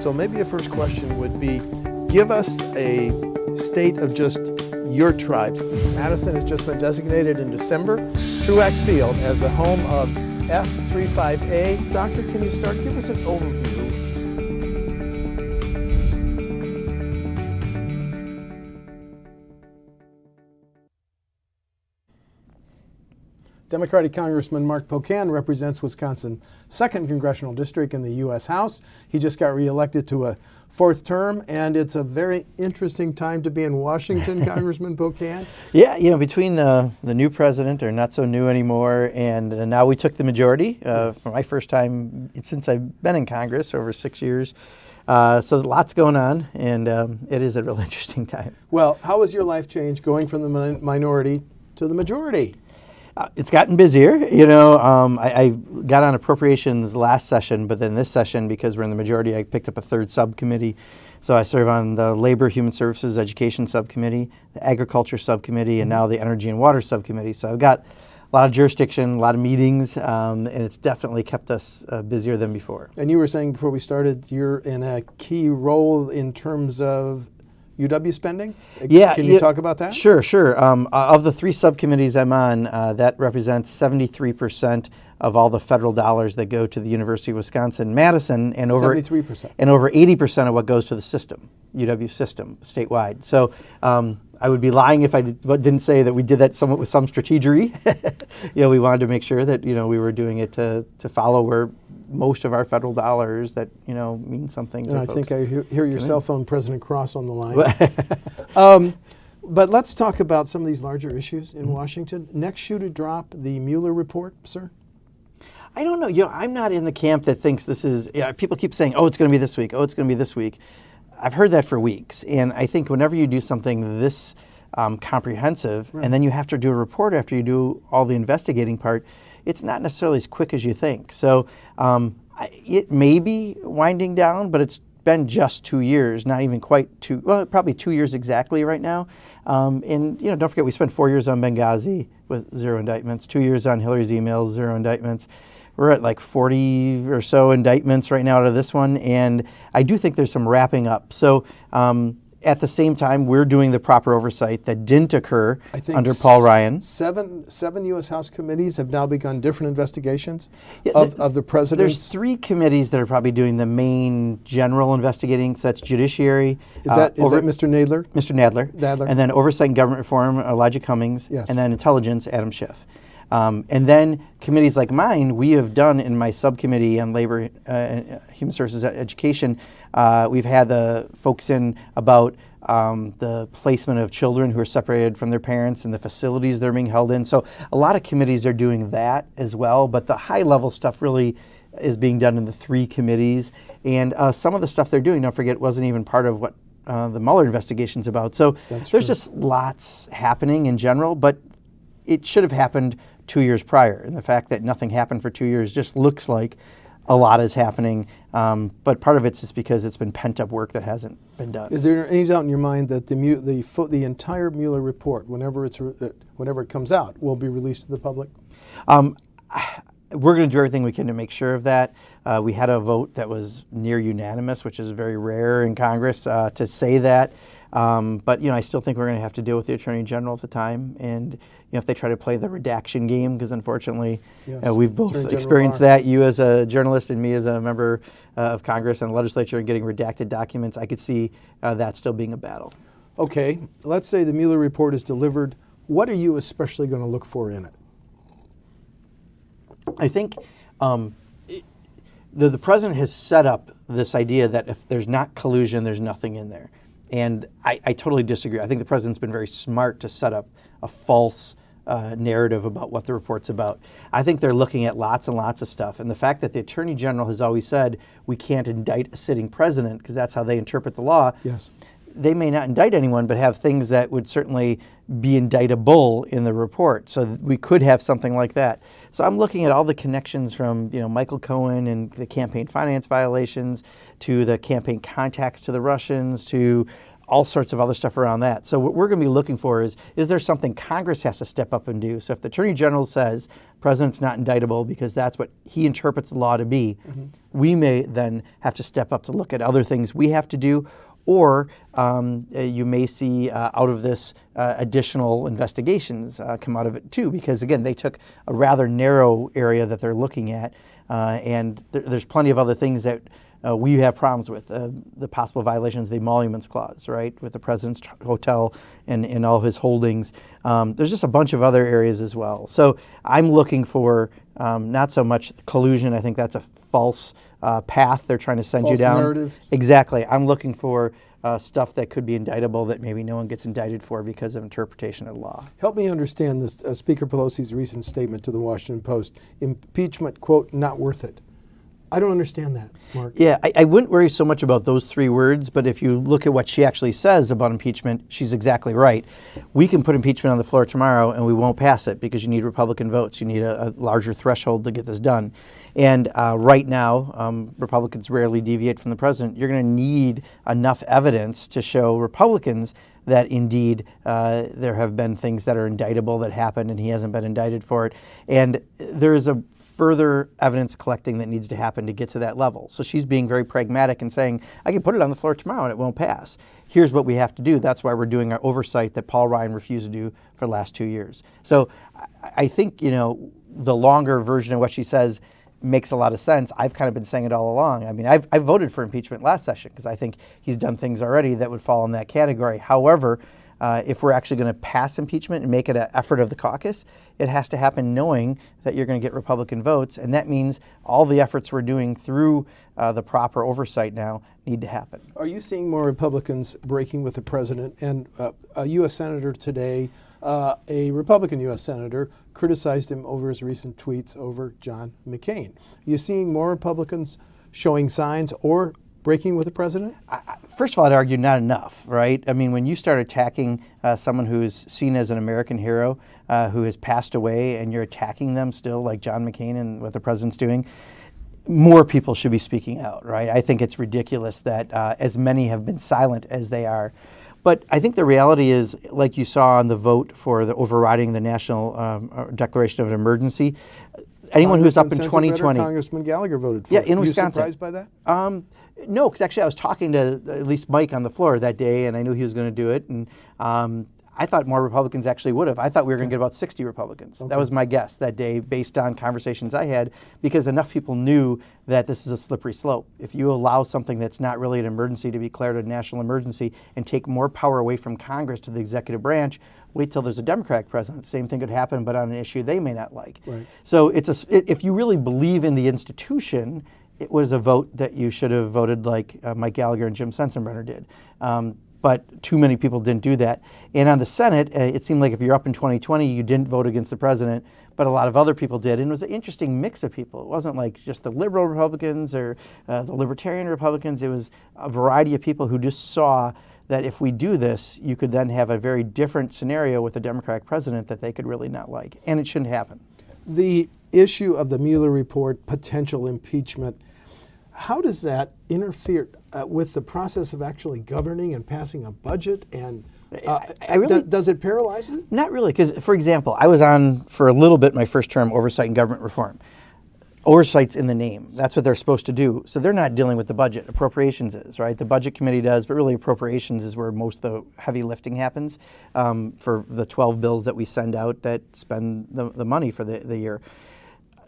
So maybe a first question would be, give us a state of just your tribe. Madison has just been designated in December, Truax Field, as the home of F35A. Doctor, can you start? Give us an overview. Democratic Congressman Mark Pocan represents Wisconsin's 2nd Congressional District in the U.S. House. He just got reelected to a 4th term, and it's a very interesting time to be in Washington, Congressman Pocan. Yeah, you know, between the new president, or not so new anymore, and now we took the majority for my first time since I've been in Congress over 6 years. So lots going on, and it is a really interesting time. Well, how has your life changed going from the minority to the majority? It's gotten busier. You know, I got on appropriations last session, but then this session, because we're in the majority, I picked up a 3rd subcommittee. So I serve on the Labor, Human Services, Education Subcommittee, the Agriculture Subcommittee, and now the Energy and Water Subcommittee. So I've got a lot of jurisdiction, a lot of meetings, and it's definitely kept us busier than before. And you were saying before we started, you're in a key role in terms of UW spending? Yeah. Can you talk about that? Sure. Of the 3 subcommittees I'm on, that represents 73% of all the federal dollars that go to the University of Wisconsin-Madison, and over 73%. And over 80% of what goes to the system, UW system, statewide. So I would be lying if I didn't say that we did that somewhat with some strategery. You know, we wanted to make sure that, you know, we were doing it to follow where most of our federal dollars that, you know, mean something to I folks. think I hear your cell phone, President Cross, on the line. But let's talk about some of these larger issues in Washington. Next shoe to drop, the Mueller report, sir? I don't know. You know, I'm not in the camp that thinks this is, people keep saying, oh, it's going to be this week. Oh, it's going to be this week. I've heard that for weeks. And I think whenever you do something this comprehensive, right, and then you have to do a report after you do all the investigating part, it's not necessarily as quick as you think. So it may be winding down, but it's been just 2 years, not even quite probably 2 years exactly right now. And, you know, don't forget, we spent 4 years on Benghazi with 0 indictments, 2 years on Hillary's emails, 0 indictments. We're at like 40 or so indictments right now out of this one, and I do think there's some wrapping up. So at the same time, we're doing the proper oversight that didn't occur under Paul Ryan. Seven U.S. House committees have now begun different investigations of the president's. There's 3 committees that are probably doing the main general investigating. So that's Judiciary. Is that Mr. Nadler? Mr. Nadler. And then Oversight and Government Reform, Elijah Cummings. Yes. And then Intelligence, Adam Schiff. And then committees like mine, we have done in my subcommittee on Labor, Human Services, Education, we've had the folks in about the placement of children who are separated from their parents and the facilities they're being held in. So a lot of committees are doing that as well, but the high level stuff really is being done in the 3 committees. And some of the stuff they're doing, don't forget, wasn't even part of what the Mueller investigation's about. So there's just lots happening in general, but it should have happened 2 years prior. And the fact that nothing happened for 2 years just looks like a lot is happening. But part of it's just because it's been pent-up work that hasn't been done. Is there any doubt in your mind that the entire Mueller report, whenever it comes out, will be released to the public? We're going to do everything we can to make sure of that. We had a vote that was near unanimous, which is very rare in Congress to say that. But, you know, I still think we're going to have to deal with the Attorney General at the time. And, you know, if they try to play the redaction game, because unfortunately we've both experienced that, you as a journalist and me as a member of Congress and the legislature, and getting redacted documents, I could see that still being a battle. Okay, let's say the Mueller report is delivered. What are you especially going to look for in it? I think the president has set up this idea that if there's not collusion, there's nothing in there. And I totally disagree. I think the president's been very smart to set up a false narrative about what the report's about. I think they're looking at lots and lots of stuff. And the fact that the Attorney General has always said we can't indict a sitting president because that's how they interpret the law. Yes. They may not indict anyone, but have things that would certainly be indictable in the report. So we could have something like that. So I'm looking at all the connections from, you know, Michael Cohen and the campaign finance violations to the campaign contacts to the Russians to all sorts of other stuff around that. So what we're going to be looking for is there something Congress has to step up and do? So if the Attorney General says President's not indictable because that's what he interprets the law to be, we may then have to step up to look at other things we have to do, or you may see out of this additional investigations come out of it too, because again, they took a rather narrow area that they're looking at, and there's plenty of other things that we have problems with, the possible violations of the emoluments clause, right, with the president's hotel and all his holdings. There's just a bunch of other areas as well. So I'm looking for not so much collusion. I think that's a false path they're trying to send you down. Narrative. Exactly. I'm looking for stuff that could be indictable that maybe no one gets indicted for because of interpretation of the law. Help me understand this, Speaker Pelosi's recent statement to the Washington Post. Impeachment, quote, not worth it. I don't understand that, Mark. Yeah, I wouldn't worry so much about those 3 words, but if you look at what she actually says about impeachment, she's exactly right. We can put impeachment on the floor tomorrow and we won't pass it because you need Republican votes. You need a larger threshold to get this done. And right now, Republicans rarely deviate from the president. You're going to need enough evidence to show Republicans that indeed there have been things that are indictable that happened and he hasn't been indicted for it. And there is a further evidence collecting that needs to happen to get to that level. So she's being very pragmatic and saying, I can put it on the floor tomorrow and it won't pass. Here's what we have to do. That's why we're doing our oversight that Paul Ryan refused to do for the last 2 years. So I think, the longer version of what she says makes a lot of sense. I've kind of been saying it all along. I mean, I voted for impeachment last session because I think he's done things already that would fall in that category. However, if we're actually going to pass impeachment and make it an effort of the caucus, it has to happen knowing that you're going to get Republican votes, and that means all the efforts we're doing through the proper oversight now need to happen. Are you seeing more Republicans breaking with the president? And a U.S. Senator today, a Republican U.S. Senator, criticized him over his recent tweets over John McCain. Are you seeing more Republicans showing signs or breaking with the president? First of all, I'd argue not enough, right? I mean, when you start attacking someone who's seen as an American hero, who has passed away, and you're attacking them still, like John McCain and what the president's doing, more people should be speaking out, right? I think it's ridiculous that as many have been silent as they are. But I think the reality is, like you saw on the vote for the overriding the national declaration of an emergency, anyone who's up in 2020. Congressman Gallagher voted for yeah, it. in Are Wisconsin. you surprised by that? No, because actually I was talking to at least Mike on the floor that day, and I knew he was going to do it. And I thought more Republicans actually would have. I thought we were going to get about 60 Republicans. Okay. That was my guess that day based on conversations I had, because enough people knew that this is a slippery slope. If you allow something that's not really an emergency to be declared a national emergency and take more power away from Congress to the executive branch, wait till there's a Democratic president. Same thing could happen, but on an issue they may not like. Right. So if you really believe in the institution, it was a vote that you should have voted like Mike Gallagher and Jim Sensenbrenner did. But too many people didn't do that. And on the Senate, it seemed like if you're up in 2020, you didn't vote against the president, but a lot of other people did. And it was an interesting mix of people. It wasn't like just the liberal Republicans or the libertarian Republicans. It was a variety of people who just saw that if we do this, you could then have a very different scenario with a Democratic president that they could really not like. And it shouldn't happen. The issue of the Mueller report, potential impeachment, how does that interfere with the process of actually governing and passing a budget? And does it paralyze it? Not really, because, for example, I was on for a little bit my first term oversight and government reform. Oversight's in the name. That's what they're supposed to do. So they're not dealing with the budget. Appropriations is, right? The budget committee does, but really appropriations is where most of the heavy lifting happens for the 12 bills that we send out that spend the money for the year.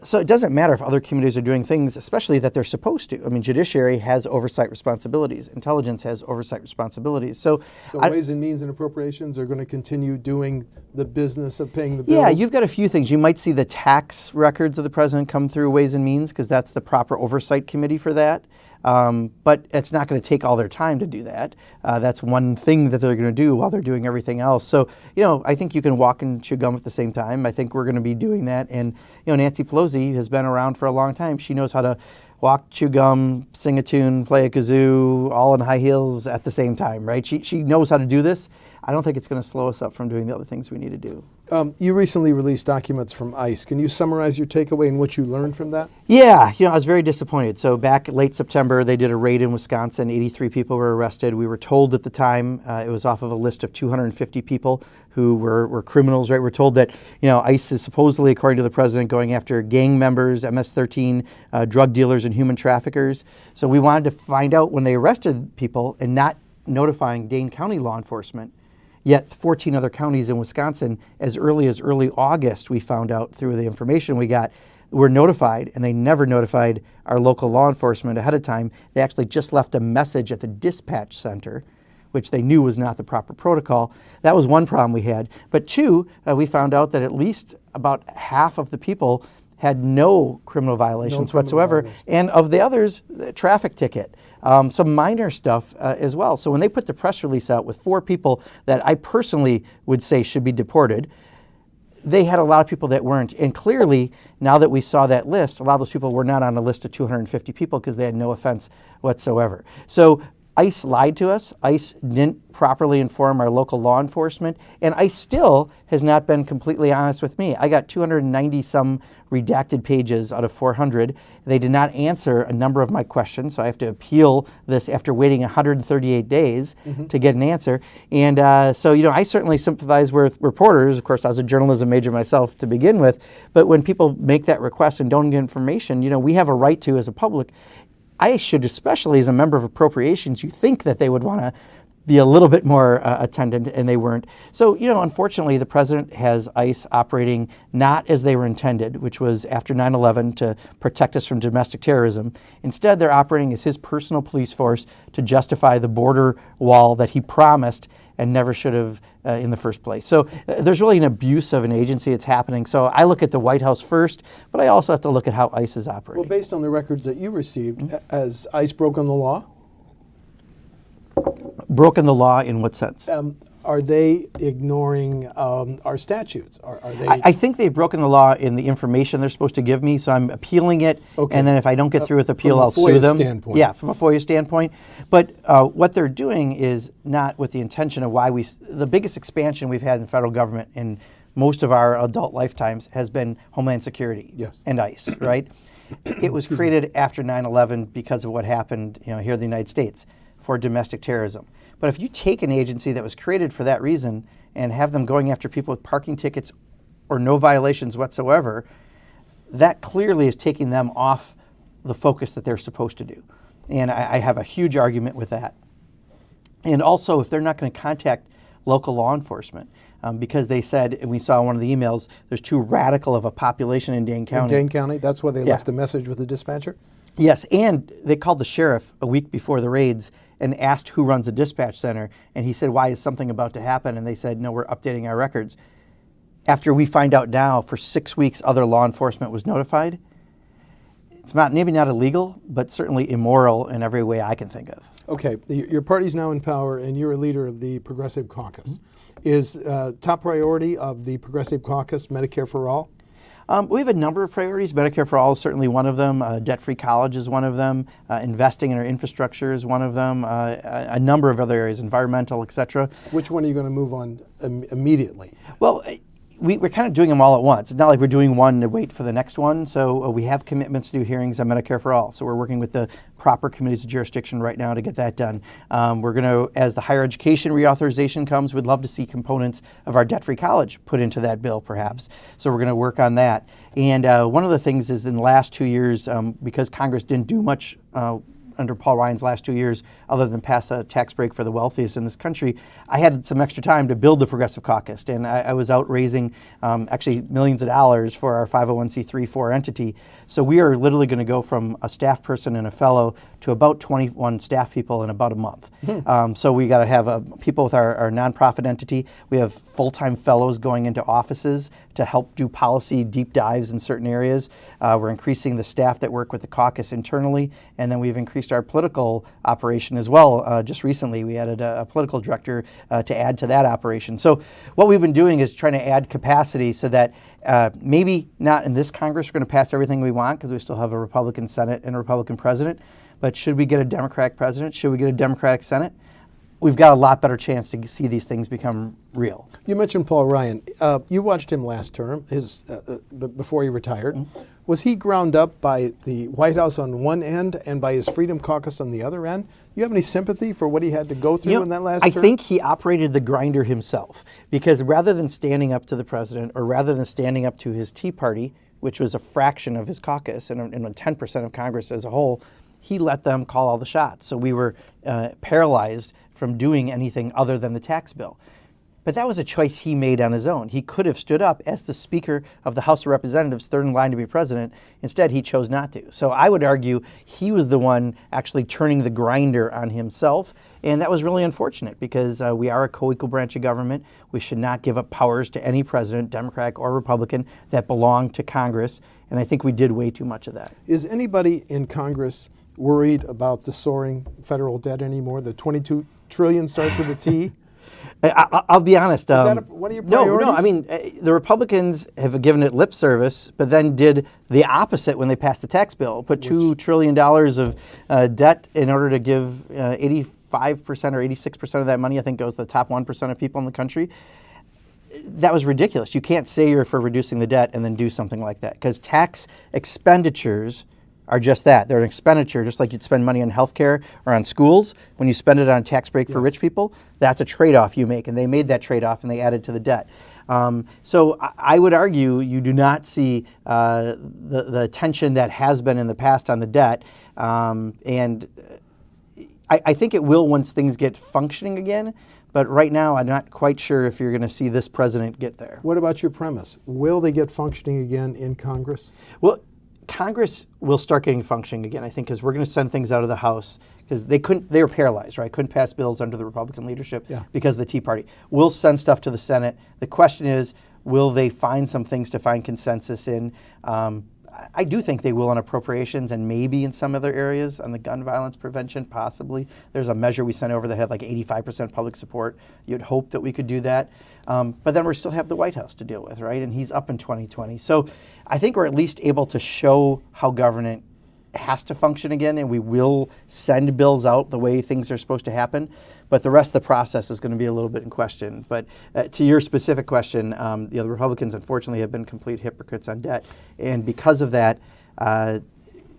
So it doesn't matter if other committees are doing things, especially that they're supposed to. I mean, Judiciary has oversight responsibilities. Intelligence has oversight responsibilities. So Ways and Means and Appropriations are going to continue doing the business of paying the bills? Yeah, you've got a few things. You might see the tax records of the president come through Ways and Means because that's the proper oversight committee for that. But it's not going to take all their time to do that. That's one thing that they're going to do while they're doing everything else. So, I think you can walk and chew gum at the same time. I think we're going to be doing that. And, Nancy Pelosi has been around for a long time. She knows how to walk, chew gum, sing a tune, play a kazoo, all in high heels at the same time, right? She knows how to do this. I don't think it's going to slow us up from doing the other things we need to do. You recently released documents from ICE. Can you summarize your takeaway and what you learned from that? Yeah, I was very disappointed. So back late September, they did a raid in Wisconsin. 83 people were arrested. We were told at the time it was off of a list of 250 people who were criminals. Right, we're told that ICE is supposedly, according to the president, going after gang members, MS-13, drug dealers, and human traffickers. So we wanted to find out when they arrested people and not notifying Dane County law enforcement. Yet 14 other counties in Wisconsin, as early August, we found out through the information we got, were notified, and they never notified our local law enforcement ahead of time. They actually just left a message at the dispatch center, which they knew was not the proper protocol. That was one problem we had. But two, we found out that at least about half of the people had no criminal violations whatsoever, and of the others, the traffic ticket. Some minor stuff as well. So when they put the press release out with 4 people that I personally would say should be deported, they had a lot of people that weren't. And clearly, now that we saw that list, a lot of those people were not on a list of 250 people because they had no offense whatsoever. So ICE lied to us. ICE didn't properly inform our local law enforcement, and ICE still has not been completely honest with me. I got 290 some redacted pages out of 400. They did not answer a number of my questions, so I have to appeal this after waiting 138 days to get an answer. And so I certainly sympathize with reporters. Of course, I was a journalism major myself to begin with, but when people make that request and don't get information, we have a right to, as a public. I should, especially as a member of appropriations, you think that they would want to be a little bit more attendant, and they weren't. So, unfortunately, the president has ICE operating not as they were intended, which was after 9/11 to protect us from domestic terrorism. Instead, they're operating as his personal police force to justify the border wall that he promised and never should have in the first place. So there's really an abuse of an agency that's happening. So I look at the White House first, but I also have to look at how ICE is operating. Well, based on the records that you received, has ICE broken the law? Broken the law in what sense? Are they ignoring our statutes? Are they? I think they've broken the law in the information they're supposed to give me, so I'm appealing it, and then if I don't get through with appeal, I'll sue them. Standpoint. Yeah, from a FOIA standpoint. But what they're doing is not with the intention of why the biggest expansion we've had in the federal government in most of our adult lifetimes has been Homeland Security and ICE, right? It was created after 9/11 because of what happened here in the United States for domestic terrorism. But if you take an agency that was created for that reason and have them going after people with parking tickets or no violations whatsoever, that clearly is taking them off the focus that they're supposed to do. And I have a huge argument with that. And also, if they're not going to contact local law enforcement, because they said, and we saw in one of the emails, there's too radical of a population in Dane County. In Dane County? That's why they left the message with the dispatcher? Yes, and they called the sheriff a week before the raids and asked who runs the dispatch center, and he said, why is something about to happen? And they said, no, we're updating our records. After we find out now, for 6 weeks, other law enforcement was notified. It's maybe not illegal, but certainly immoral in every way I can think of. Okay, your party's now in power, and you're a leader of the Progressive Caucus. Is top priority of the Progressive Caucus Medicare for All? We have a number of priorities. Medicare for All is certainly one of them. Debt-free college is one of them. Investing in our infrastructure is one of them. A number of other areas, environmental, et cetera. Which one are you going to move on immediately? Well, we're kind of doing them all at once. It's not like we're doing one to wait for the next one. So we have commitments to do hearings on Medicare for All. So we're working with the proper committees of jurisdiction right now to get that done. We're going to, as the higher education reauthorization comes, we'd love to see components of our debt-free college put into that bill, perhaps. So we're going to work on that. And one of the things is in the last 2 years, because Congress didn't do much under Paul Ryan's last 2 years, other than pass a tax break for the wealthiest in this country, I had some extra time to build the Progressive Caucus. And I was out raising actually millions of dollars for our 501c3 entity. So we are literally going to go from a staff person and a fellow to about 21 staff people in about a month. So we got to have people with our nonprofit entity. We have full-time fellows going into offices to help do policy deep dives in certain areas. We're increasing the staff that work with the caucus internally, and then we've increased our political operation as well. Just recently, we added a political director to add to that operation. So what we've been doing is trying to add capacity so that maybe not in this Congress we're going to pass everything we want because we still have a Republican Senate and a Republican president, but should we get a Democratic president, should we get a Democratic Senate, we've got a lot better chance to see these things become real. You mentioned Paul Ryan. You watched him last term, before he retired. Mm-hmm. Was he ground up by the White House on one end and by his Freedom Caucus on the other end? You have any sympathy for what he had to go through in that last term? I think he operated the grinder himself, because rather than standing up to the president, or rather than standing up to his Tea Party, which was a fraction of his caucus and 10% of Congress as a whole, he let them call all the shots. So we were paralyzed from doing anything other than the tax bill. But that was a choice he made on his own. He could have stood up as the Speaker of the House of Representatives, third in line to be president. Instead, he chose not to. So I would argue he was the one actually turning the grinder on himself. And that was really unfortunate, because we are a co-equal branch of government. We should not give up powers to any president, Democratic or Republican, that belong to Congress. And I think we did way too much of that. Is anybody in Congress worried about the soaring federal debt anymore? The $22 trillion starts with a T? I'll be honest. Is that one of your priorities? No. I mean, the Republicans have given it lip service, but then did the opposite when they passed the tax bill. Put $2 trillion of debt in order to give 85% or 86% of that money, I think, goes to the top 1% of people in the country. That was ridiculous. You can't say you're for reducing the debt and then do something like that, because tax expenditures are just that. They're an expenditure, just like you'd spend money on healthcare or on schools. When you spend it on a tax break for rich people, that's a trade-off you make, and they made that trade-off and they added to the debt. So I would argue you do not see the tension that has been in the past on the debt, and I think it will once things get functioning again. But right now, I'm not quite sure if you're going to see this president get there. What about your premise? Will they get functioning again in Congress? Well, Congress will start getting functioning again, I think, because we're going to send things out of the House, because they were paralyzed, right? Couldn't pass bills under the Republican leadership because of the Tea Party. We'll send stuff to the Senate. The question is, will they find some things to find consensus in? I do think they will on appropriations, and maybe in some other areas on the gun violence prevention, possibly. There's a measure we sent over that had like 85% public support. You'd hope that we could do that. But then we still have the White House to deal with, right? And he's up in 2020. So I think we're at least able to show how government has to function again, and we will send bills out the way things are supposed to happen. But the rest of the process is going to be a little bit in question. But to your specific question, the Republicans, unfortunately, have been complete hypocrites on debt. And because of that,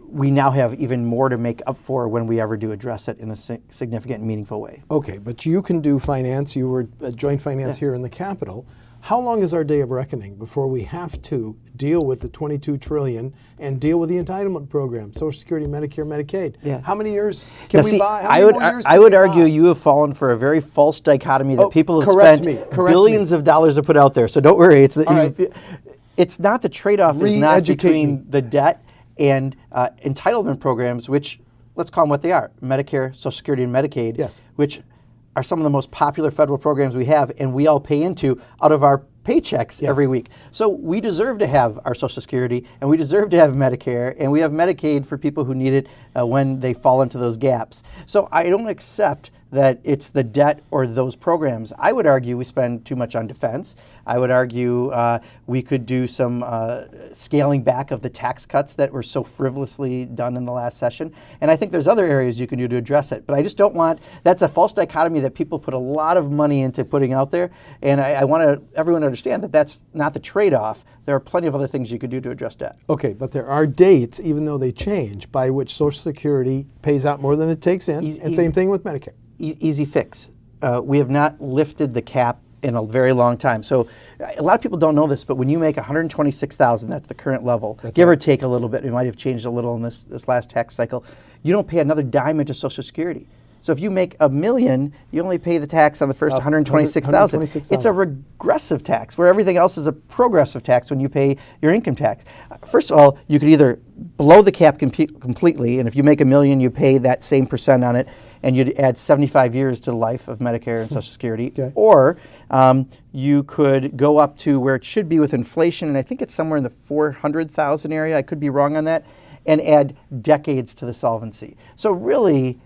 we now have even more to make up for when we ever do address it in a significant and meaningful way. Okay, but you can do finance. You were joint finance here in the Capitol. How long is our day of reckoning before we have to deal with the $22 trillion and deal with the entitlement program, Social Security, Medicare, Medicaid? Yeah. How many years can we buy? How I many more years I can would we argue buy? you have fallen for a very false dichotomy that people have correct spent me. billions of dollars to put out there. So don't worry. It's not the trade-off is not Re-educate between me. the debt and entitlement programs, which let's call them what they are: Medicare, Social Security, and Medicaid. Yes. Which are some of the most popular federal programs we have, and we all pay into out of our paychecks every week. So we deserve to have our Social Security, and we deserve to have Medicare, and we have Medicaid for people who need it when they fall into those gaps. So I don't accept that it's the debt or those programs. I would argue we spend too much on defense. I would argue we could do some scaling back of the tax cuts that were so frivolously done in the last session. And I think there's other areas you can do to address it. But I just don't want, that's a false dichotomy that people put a lot of money into putting out there. And I want everyone to understand that that's not the trade-off. There are plenty of other things you could do to address debt. Okay, but there are dates, even though they change, by which Social Security pays out more than it takes in. And same thing with Medicare. Easy fix. We have not lifted the cap in a very long time. So a lot of people don't know this, but when you make $126,000, that's the current level, give or take a little bit, it might have changed a little in this last tax cycle, you don't pay another dime into Social Security. So if you make $1 million, you only pay the tax on the first $126,000. It's a regressive tax, where everything else is a progressive tax when you pay your income tax. First of all, you could either blow the cap completely, and if you make $1 million, you pay that same percent on it, and you'd add 75 years to the life of Medicare and Social Security. Okay. Or you could go up to where it should be with inflation, and I think it's somewhere in the 400,000 area, I could be wrong on that, and add decades to the solvency. So really,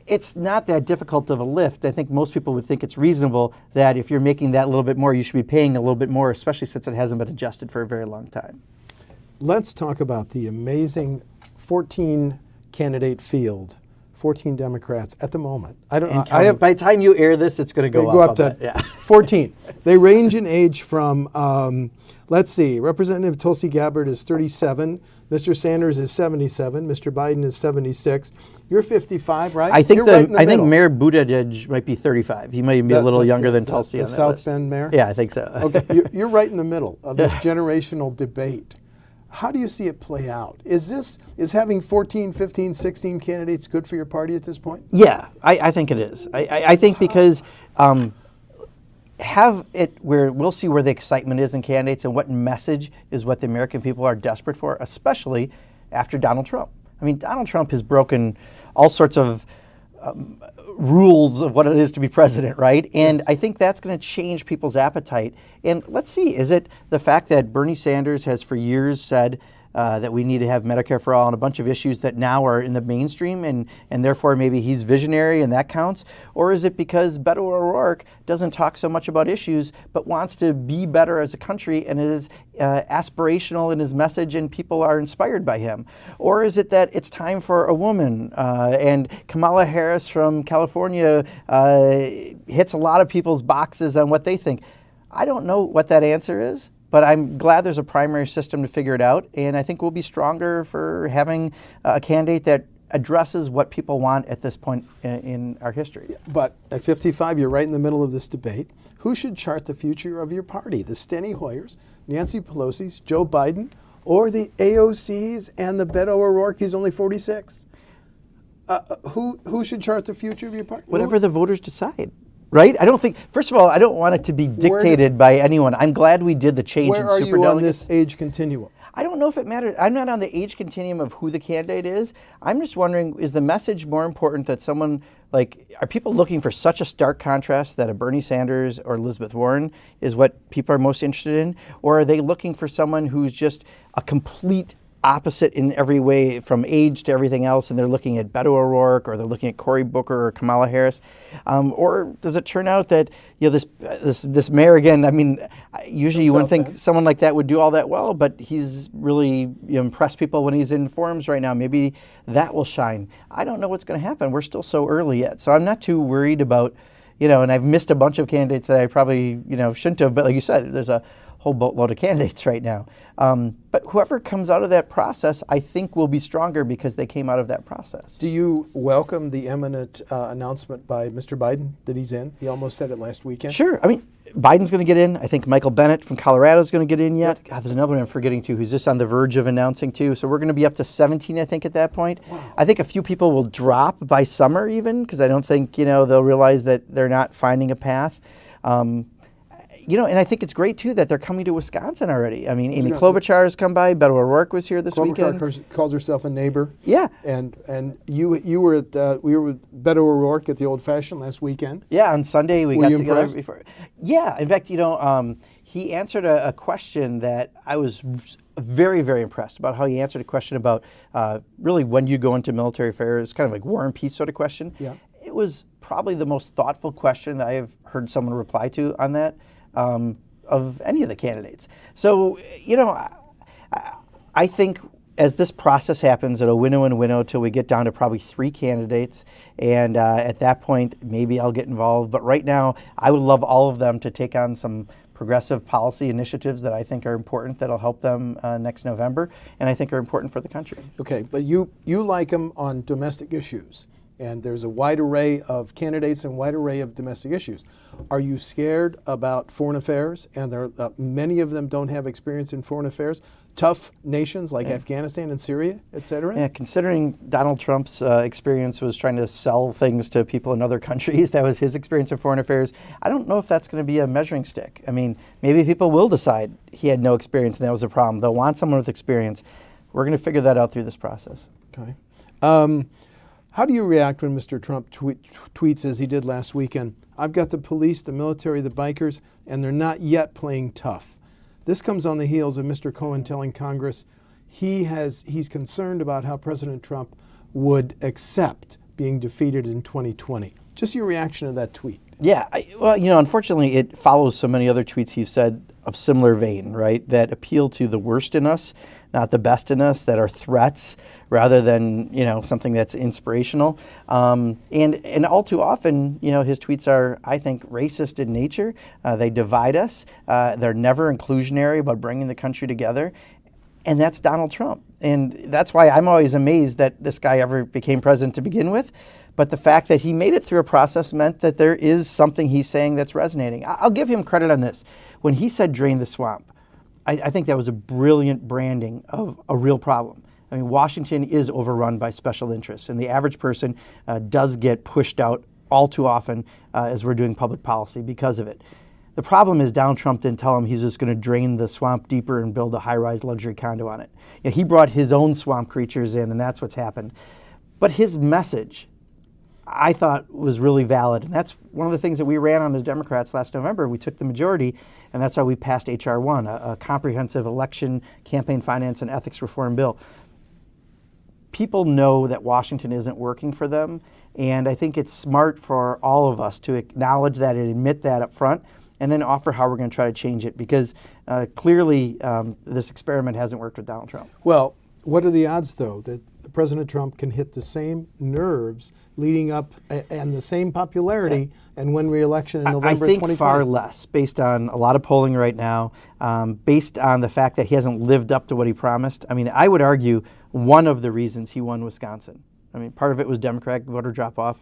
it's not that difficult of a lift. I think most people would think it's reasonable that if you're making that little bit more, you should be paying a little bit more, especially since it hasn't been adjusted for a very long time. Let's talk about the amazing 14-candidate field 14 Democrats at the moment. I don't know. And by the time you air this, it's going to They go go up. up to I'll bet. Yeah. 14. They range in age from, let's see, Representative Tulsi Gabbard is 37, Mr. Sanders is 77, Mr. Biden is 76. You're 55, right? I think You're right in the I think middle. Mayor Buttigieg might be 35. He might even be a little younger than Tulsi The on that South list. Bend mayor? Yeah, I think so. Okay, you're right in the middle of this generational debate. How do you see it play out? Is having 14, 15, 16 candidates good for your party at this point? Yeah, I think it is. I think because have it where we'll see where the excitement is in candidates and what message is what the American people are desperate for, especially after Donald Trump. I mean, Donald Trump has broken all sorts of rules of what it is to be president, right? And Yes. I think that's going to change people's appetite. And let's see, is it the fact that Bernie Sanders has for years said that we need to have Medicare for all and a bunch of issues that now are in the mainstream and therefore maybe he's visionary and that counts? Or is it because Beto O'Rourke doesn't talk so much about issues but wants to be better as a country and is aspirational in his message and people are inspired by him? Or is it that it's time for a woman and Kamala Harris from California hits a lot of people's boxes on what they think? I don't know what that answer is, but I'm glad there's a primary system to figure it out, and I think we'll be stronger for having a candidate that addresses what people want at this point in our history. But at 55, you're right in the middle of this debate. Who should chart the future of your party? The Steny Hoyers, Nancy Pelosi's, Joe Biden, or the AOC's and the Beto O'Rourke? He's only 46. Who should chart the future of your party? Whatever the voters decide. Right? I don't think, first of all, I don't want it to be dictated by anyone. I'm glad we did the change in Where are you superdelegates. on this age continuum? I don't know if it matters. I'm not on the age continuum of who the candidate is. I'm just wondering, is the message more important that someone, like, are people looking for such a stark contrast that a Bernie Sanders or Elizabeth Warren is what people are most interested in? Or are they looking for someone who's just a complete opposite in every way from age to everything else, and they're looking at Beto O'Rourke or they're looking at Cory Booker or Kamala Harris? Or does it turn out that this mayor, again, I mean, usually you wouldn't think someone like that would do all that well, but he's really impressed people when he's in forums right now. Maybe that will shine. I don't know what's going to happen. We're still so early yet. So I'm not too worried about, and I've missed a bunch of candidates that I probably, shouldn't have, but like you said, there's a whole boatload of candidates right now. But whoever comes out of that process, I think will be stronger because they came out of that process. Do you welcome the imminent announcement by Mr. Biden that he's in? He almost said it last weekend. Sure. I mean, Biden's going to get in. I think Michael Bennet from Colorado is going to get in yet. Yep. God, there's another one I'm forgetting too, who's just on the verge of announcing too. So we're going to be up to 17, I think, at that point. Wow. I think a few people will drop by summer even because I don't think, they'll realize that they're not finding a path. And I think it's great, too, that they're coming to Wisconsin already. I mean, Amy Klobuchar has come by. Beto O'Rourke was here this weekend. Klobuchar calls herself a neighbor. Yeah. And you were we were with Beto O'Rourke at the Old Fashioned last weekend. Yeah, on Sunday we got together impressed? before. Yeah, in fact, he answered a question that I was very, very impressed about how he answered a question about really when you go into military affairs, kind of like War and Peace sort of question. Yeah. It was probably the most thoughtful question that I have heard someone reply to on that. Of any of the candidates. So, I think as this process happens, it'll winnow and winnow till we get down to probably 3 candidates. And at that point, maybe I'll get involved. But right now, I would love all of them to take on some progressive policy initiatives that I think are important that'll help them next November and I think are important for the country. Okay, but you like them on domestic issues. And there's a wide array of candidates and wide array of domestic issues. Are you scared about foreign affairs? And there are, many of them don't have experience in foreign affairs. Tough nations like Afghanistan and Syria, et cetera. Yeah, considering Donald Trump's experience was trying to sell things to people in other countries, that was his experience in foreign affairs. I don't know if that's going to be a measuring stick. I mean, maybe people will decide he had no experience and that was a problem. They'll want someone with experience. We're going to figure that out through this process. Okay. How do you react when Mr. Trump tweets, as he did last weekend, "I've got the police, the military, the bikers, and they're not yet playing tough"? This comes on the heels of Mr. Cohen telling Congress he's concerned about how President Trump would accept being defeated in 2020. Just your reaction to that tweet. Yeah, well, unfortunately, it follows so many other tweets he's said of similar vein, right? That appeal to the worst in us, not the best in us, that are threats rather than something that's inspirational. And all too often, his tweets are, I think, racist in nature. They divide us. They're never inclusionary about bringing the country together. And that's Donald Trump. And that's why I'm always amazed that this guy ever became president to begin with. But the fact that he made it through a process meant that there is something he's saying that's resonating. I'll give him credit on this. When he said drain the swamp, I think that was a brilliant branding of a real problem. I mean, Washington is overrun by special interests, and the average person does get pushed out all too often as we're doing public policy because of it. The problem is Donald Trump didn't tell him he's just going to drain the swamp deeper and build a high-rise luxury condo on it. He brought his own swamp creatures in, and that's what's happened. But his message, I thought, was really valid. And that's one of the things that we ran on as Democrats last November. We took the majority, and that's how we passed H.R. 1, a comprehensive election, campaign finance, and ethics reform bill. People know that Washington isn't working for them, and I think it's smart for all of us to acknowledge that and admit that up front, and then offer how we're going to try to change it, because clearly this experiment hasn't worked with Donald Trump. Well, what are the odds, though, that President Trump can hit the same nerves leading up and the same popularity and win re-election in November 2020? I think far less, based on a lot of polling right now, based on the fact that he hasn't lived up to what he promised. I mean, I would argue one of the reasons he won Wisconsin. I mean, part of it was Democratic voter drop-off.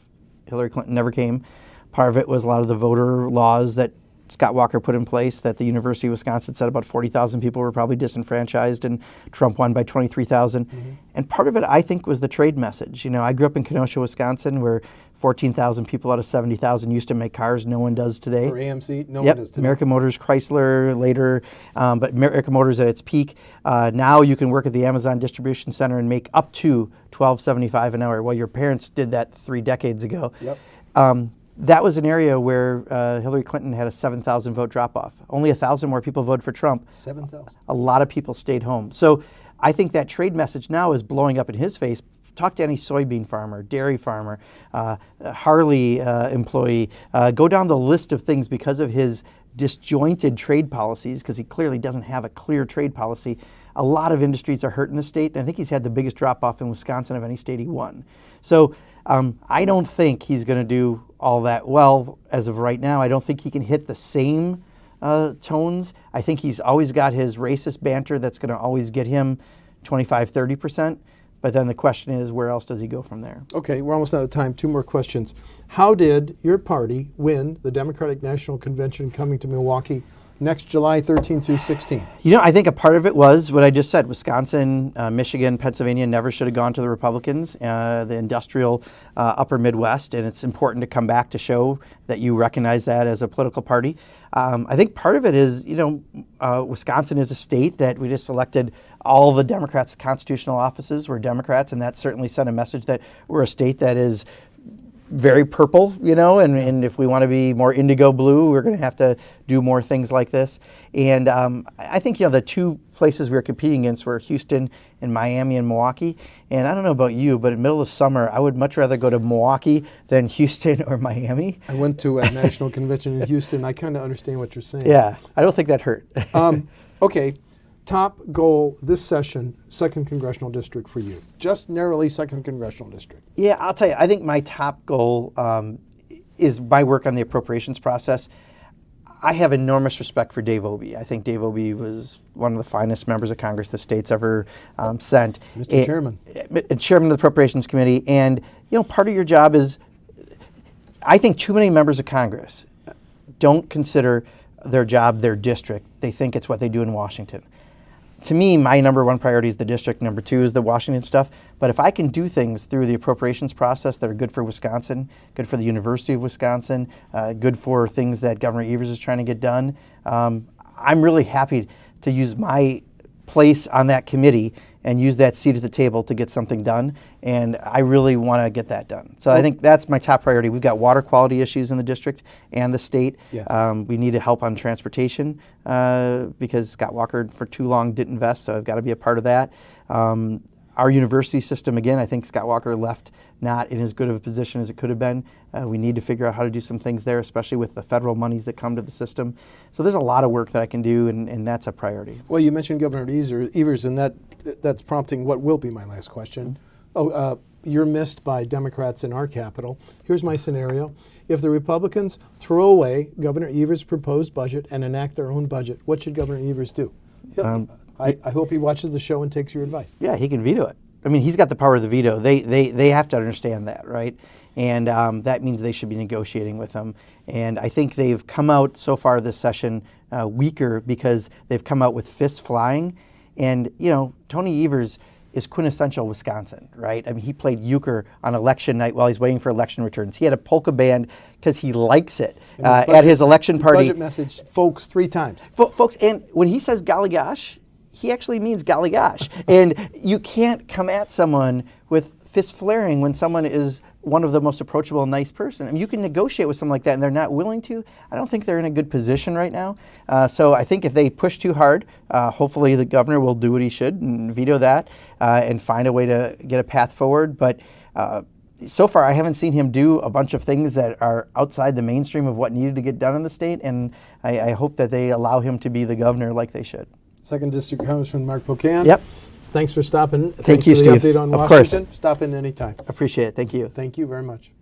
Hillary Clinton never came. Part of it was a lot of the voter laws that Scott Walker put in place, that the University of Wisconsin said about 40,000 people were probably disenfranchised, and Trump won by 23,000. Mm-hmm. And part of it, I think, was the trade message. I grew up in Kenosha, Wisconsin, where 14,000 people out of 70,000 used to make cars. No one does today. For AMC, no one does today. American Motors, Chrysler later, but American Motors at its peak. Now you can work at the Amazon distribution center and make up to $12.75 an hour. Well, your parents did that 3 decades ago. Yep. That was an area where Hillary Clinton had a 7,000 vote drop-off. Only 1,000 more people voted for Trump. 7,000. A lot of people stayed home. So I think that trade message now is blowing up in his face. Talk to any soybean farmer, dairy farmer, Harley employee. Go down the list of things because of his disjointed trade policies, because he clearly doesn't have a clear trade policy. A lot of industries are hurt in the state, and I think he's had the biggest drop-off in Wisconsin of any state he won. So I don't think he's going to do all that well as of right now. I don't think he can hit the same tones. I think he's always got his racist banter that's going to always get him 25, 30%. But then the question is, where else does he go from there? Okay, we're almost out of time. 2 more questions. How did your party win the Democratic National Convention coming to Milwaukee next July 13 through 16? I think a part of it was what I just said. Wisconsin, Michigan, Pennsylvania never should have gone to the Republicans, the industrial upper Midwest, and it's important to come back to show that you recognize that as a political party. I think part of it is, Wisconsin is a state that we just elected all the Democrats' constitutional offices were Democrats, and that certainly sent a message that we're a state that is very purple, and if we want to be more indigo blue, we're going to have to do more things like this. And I think, the 2 places we were competing against were Houston and Miami and Milwaukee. And I don't know about you, but in the middle of summer, I would much rather go to Milwaukee than Houston or Miami. I went to a national convention in Houston. I kind of understand what you're saying. Yeah, I don't think that hurt. Okay. Top goal this session, 2nd Congressional District for you. Just narrowly 2nd Congressional District. Yeah, I'll tell you, I think my top goal is my work on the appropriations process. I have enormous respect for Dave Obey. I think Dave Obey was one of the finest members of Congress the state's ever sent. Mr. Chairman. Chairman of the Appropriations Committee. And, part of your job is, I think too many members of Congress don't consider their job their district. They think it's what they do in Washington. To me, my number 1 priority is the district. Number 2 is the Washington stuff. But if I can do things through the appropriations process that are good for Wisconsin, good for the University of Wisconsin, good for things that Governor Evers is trying to get done, I'm really happy to use my place on that committee and use that seat at the table to get something done. And I really want to get that done. So I think that's my top priority. We've got water quality issues in the district and the state. Yes. We need to help on transportation because Scott Walker for too long didn't invest, so I've got to be a part of that. Our university system, again, I think Scott Walker left not in as good of a position as it could have been. We need to figure out how to do some things there, especially with the federal monies that come to the system. So there's a lot of work that I can do, and that's a priority. Well, you mentioned Governor Evers, and that's prompting what will be my last question. You're missed by Democrats in our capital. Here's my scenario. If the Republicans throw away Governor Evers' proposed budget and enact their own budget, what should Governor Evers do? I hope he watches the show and takes your advice. Yeah, he can veto it. I mean, he's got the power of the veto. They have to understand that, right? And that means they should be negotiating with him. And I think they've come out so far this session weaker because they've come out with fists flying. And, you know, Tony Evers is quintessential Wisconsin, right? I mean, he played euchre on election night while he's waiting for election returns. He had a polka band because he likes it at his election party. Budget message, folks, 3 times. Folks, and when he says golly gosh, he actually means golly gosh. And you can't come at someone with fist flaring when someone is one of the most approachable, nice person. I mean, you can negotiate with someone like that and they're not willing to. I don't think they're in a good position right now. So I think if they push too hard, hopefully the governor will do what he should and veto that and find a way to get a path forward. But so far, I haven't seen him do a bunch of things that are outside the mainstream of what needed to get done in the state. And I hope that they allow him to be the governor like they should. 2nd District Congressman Mark Pocan. Yep. Thanks for stopping. Thank you, for the Steve. update on Of Washington. course. Stop in anytime. Appreciate it. Thank you. Thank you very much.